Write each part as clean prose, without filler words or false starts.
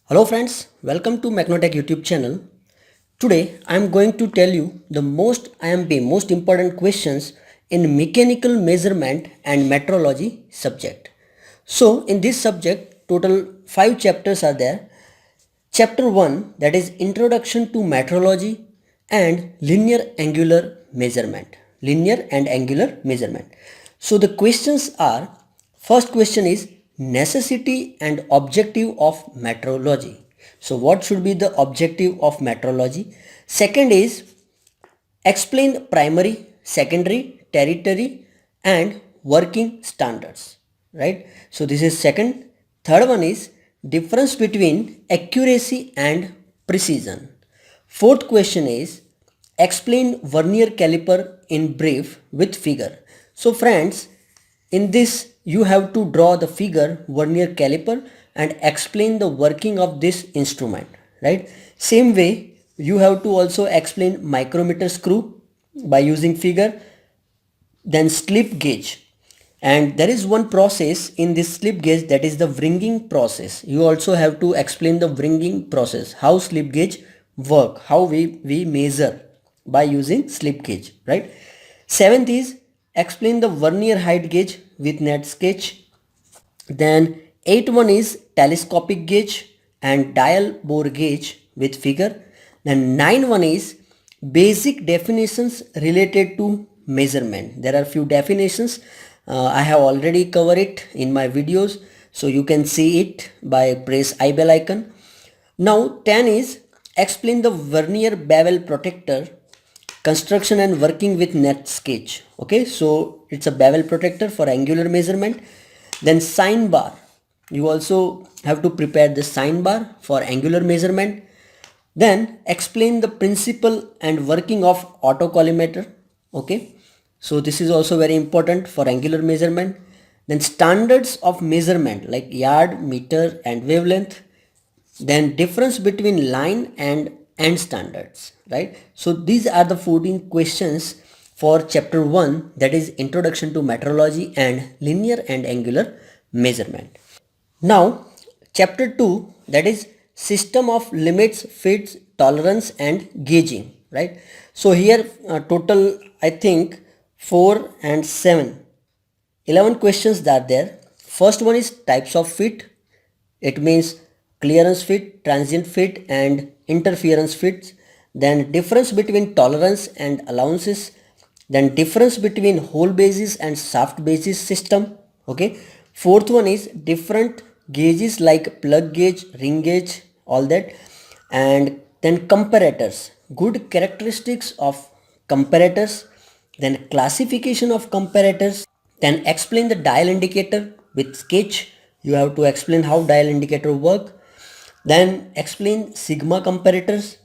Hello friends, welcome to Macnotech YouTube channel. Today I am going to tell you the most IMP most important questions in mechanical measurement and metrology subject. So in this subject total 5 chapters are there. Chapter 1, that is Introduction to Metrology and Linear Angular Measurement. Linear and Angular Measurement. So the questions are, first question is necessity and objective of metrology. So what should be the objective of metrology? Second is explain primary, secondary, tertiary and working standards, right? So this is second. Third one is difference between accuracy and precision. Fourth question is explain vernier caliper in brief with figure. So friends, in this you have to draw the figure vernier caliper and explain the working of this instrument, right? Same way you have to also explain micrometer screw by using figure, then slip gauge. And there is one process in this slip gauge, that is the wringing process. You also have to explain the wringing process, how slip gauge work, how we measure by using slip gauge, right? Seventh is explain the vernier height gauge with net sketch. Then eighth one is telescopic gauge and dial bore gauge with figure. Then ninth one is basic definitions related to measurement. There are few definitions. I have already covered it in my videos, so you can see it by press I bell icon. Now 10 is explain the vernier bevel protector construction and working with net sketch. Okay, so it's a bevel protector for angular measurement. Then sign bar, you also have to prepare the sign bar for angular measurement. Then explain the principle and working of autocollimator. Okay, so this is also very important for angular measurement. Then standards of measurement like yard, meter and wavelength. Then difference between line and end standards, right? So these are the 14 questions for chapter 1, that is Introduction to Metrology and Linear and Angular Measurement. Now chapter 2, that is System of Limits, Fits, Tolerance and Gauging, right? So here total I think 4 and 7 11 questions are there. First one is types of fit. It means clearance fit, transient fit and interference fits. Then difference between tolerance and allowances. Then difference between hole basis and shaft basis system. Okay. Fourth one is different gauges like plug gauge, ring gauge, all that. And then comparators, good characteristics of comparators, then classification of comparators, then explain the dial indicator with sketch. You have to explain how dial indicator work. Then explain sigma comparators,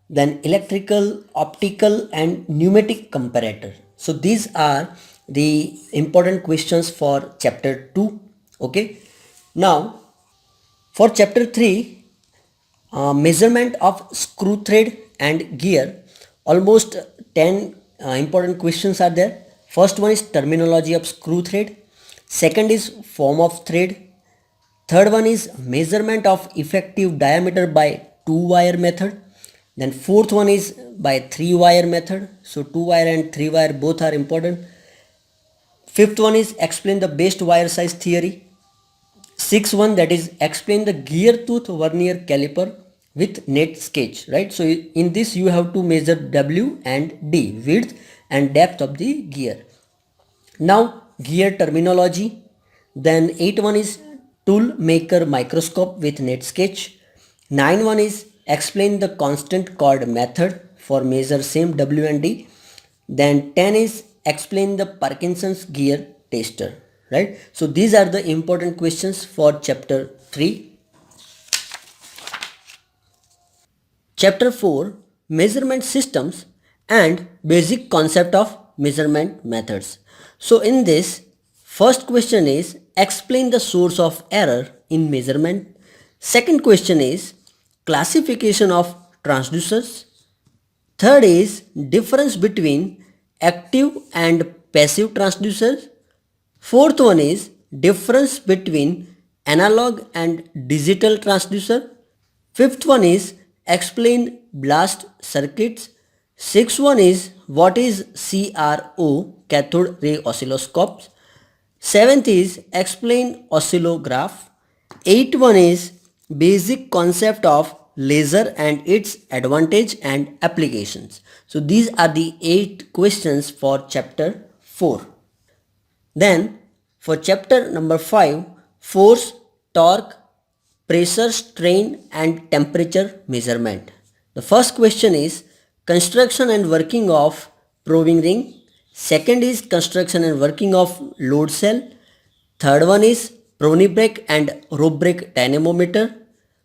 then electrical, optical and pneumatic comparator. So these are the important questions for chapter 2. Okay. Now for chapter 3, measurement of screw thread and gear, almost 10 important questions are there. First one is terminology of screw thread. Second is form of thread. Third one is measurement of effective diameter by 2-wire method. Then fourth one is by 3-wire method. So 2-wire and 3-wire both are important. Fifth one is explain the best wire size theory. Sixth one, that is explain the gear tooth vernier caliper with net sketch, right? So in this you have to measure W and D, width and depth of the gear. Now gear terminology. Then 8 one is tool maker microscope with net sketch. 9 one is explain the constant chord method for measure same W and D. Then 10 is explain the Parkinson's gear tester, right? So these are the important questions for chapter 3. Chapter 4, measurement systems and basic concept of measurement methods. So in this, first question is explain the source of error in measurement. Second question is classification of transducers. Third is difference between active and passive transducers. Fourth one is difference between analog and digital transducer. Fifth one is explain blast circuits. Sixth one is what is CRO, cathode ray oscilloscopes. Seventh is explain oscillograph. Eighth one is basic concept of laser and its advantage and applications. So these are the 8 questions for chapter 4. Then for chapter number 5, force, torque, pressure, strain and temperature measurement. The first question is construction and working of probing ring. Second is construction and working of load cell. Third one is Prony brake and rope brake dynamometer.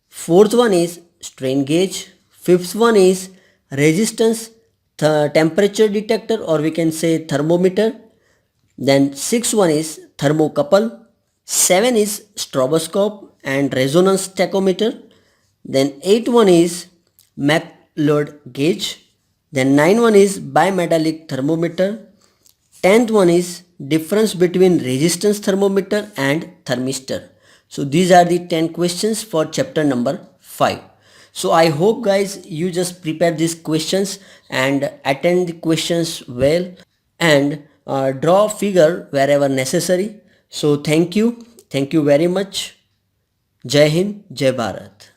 Fourth one is strain gauge. Fifth one is resistance temperature detector, or we can say thermometer. Then sixth one is thermocouple. Seven is stroboscope and resonance tachometer. Then eighth one is Mach load gauge. Then nine one is bimetallic thermometer. Tenth one is difference between resistance thermometer and thermistor. So these are the 10 questions for chapter number 5. So I hope guys you just prepare these questions and attend the questions well, and draw figure wherever necessary. So thank you very much. Jai Hind, Jai Bharat.